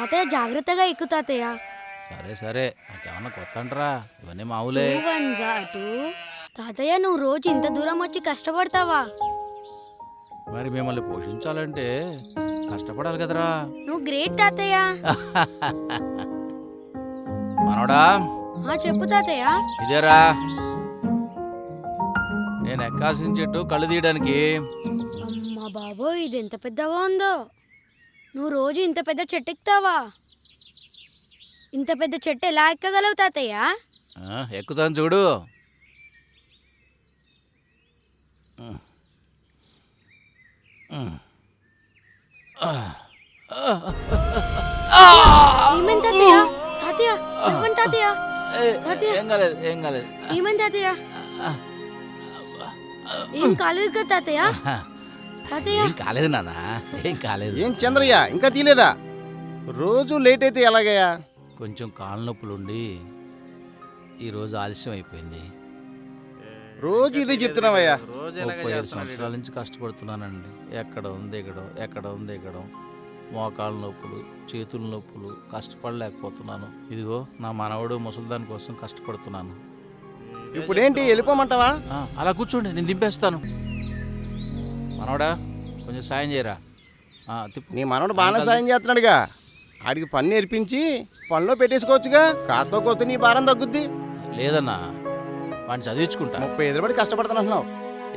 తాతయ్య జాగ్రత్తగా ఎక్కు తాతయ్య. సరే సరే, నాకేమన్నా కొత్త అంటరా? ఇవన్నీ మామూలే. తాతయ్య నువ్వు రోజు ఇంత దూరం వచ్చి కష్టపడతావా? మరి మిమ్మల్ని పోషించాలంటే కష్టపడాలి కదరా. నువ్వు గ్రేట్ తాతయ్య. మనోడా చెప్పు తాతయ్య. ఇదేరా నేను ఎక్కాల్సిన చెట్టు కళ్ళు తీయడానికి. అమ్మా బాబోయ్, ఇది ఎంత పెద్దగా ఉందో. నువ్వు రోజు ఇంత పెద్ద చెట్టు ఎక్కుతావా? ఇంత పెద్ద చెట్టు ఎలా ఎక్కగలవు తాతయ్య? ఎక్కుతాను చూడు. ఏమైంది తాతయ్య? తాతయ్య ఇవ్వండి తాతయ్య. ఏం కాలేదు, ఏం కాలేదు. ఏమైంది తాతయ్య? ఏం కాలేదు కదా తాతయ్య? తాతయ్య ఏం కాలేదు నాన్న, ఏం కాలేదు. ఏం చంద్రయ్య ఇంకా తీలేదా? రోజు లేట్ అయితే ఎలాగయ్యా? కొంచెం కాళ్ళ నొప్పులుండి ఈరోజు ఆలస్యం అయిపోయింది. రోజు ఇదే చెప్తున్నావయ్యా. 35 సంవత్సరాల నుంచి కష్టపడుతున్నానండి. ఎక్కడ ఉంది ఎక్కడం, ఎక్కడ ఉంది ఎక్కడం, మోకాళ్ళ నొప్పులు, చేతుల నొప్పులు, కష్టపడలేకపోతున్నాను. ఇదిగో నా మనవడు ముసలిదాని కోసం కష్టపడుతున్నాను. ఇప్పుడేంటి వెళ్ళిపోమంటావా? అలా కూర్చోండి, నేను దింపేస్తాను. మనవడా కొంచెం సాయం చేయరా. నీ మనవడు బాగానే సాయం చేస్తున్నాడుగా. ఆడికి పని నేర్పించి పనిలో పెట్టేసుకోవచ్చుగా. కాస్త కోస్తే నీ భారం తగ్గుద్ది. లేదన్నా, వాడిని చదివించుకుంటా. 35 పడి కష్టపడుతున్నావు.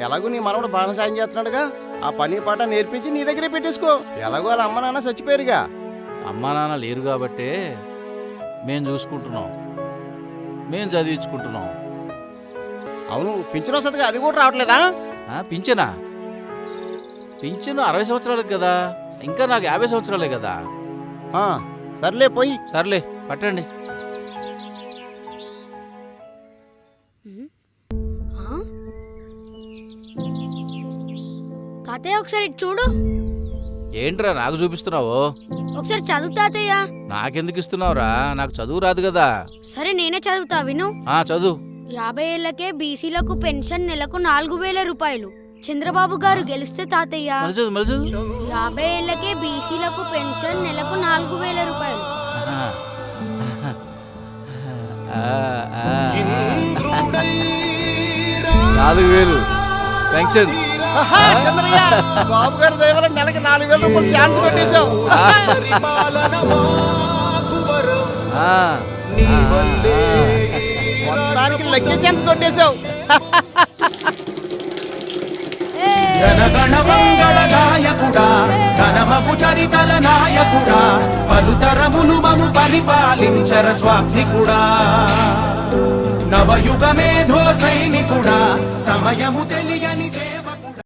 ఎలాగో నీ మనవడు బాగానే సాయం చేస్తున్నాడుగా. ఆ పని పాట నేర్పించి నీ దగ్గరే పెట్టేసుకో. ఎలాగో వాళ్ళ అమ్మ నాన్న చచ్చిపోయారుగా. అమ్మా నాన్న లేరు కాబట్టే మేము చూసుకుంటున్నాం, మేము చదివించుకుంటున్నాం. అవును, పింఛన్ వస్తుందిగా, అది కూడా రావట్లేదా? పింఛనా? పింఛను 60 సంవత్సరాలకు కదా, ఇంకా నాకు 50 సంవత్సరాలే కదా. సర్లే పోయి. సర్లే పట్టండి. తాతయ్య ఒకసారి చూడు. ఏంట్రా నాకు చూపిస్తున్నావు? ఒకసారి చదువు తాతయ్య. నాకెందుకు ఇస్తున్నావురా? నాకు చదువు రాదు కదా. సరే నేనే చదువుతా, విను. చదువు. 50 ఏళ్లకే బీసీలకు పెన్షన్ నెలకు 4000 రూపాయలు. చంద్రబాబు గారు గెలిస్తే తాతయ్య 50 ఏళ్లకే బీసీలకు పెన్షన్ నెలకు 4000 రూపాయలు. 4000 పెన్షన్. చంద్రయ్య, బాబు గారి దయ వల్ల నెలకి 4000 రూపాయలు ఛాన్స్ కొట్టేశావు. మొత్తానికి లక్కీ ఛాన్స్ కొట్టేశావు. జనగణమంగళ నాయకుడా, ఘనమగు చరితల నాయకుడా, పలుతరములు మము పరిపాలించర స్వామికుడా, నవయుగ మేధో సైనికుడా, సమయము తెలియని సేవ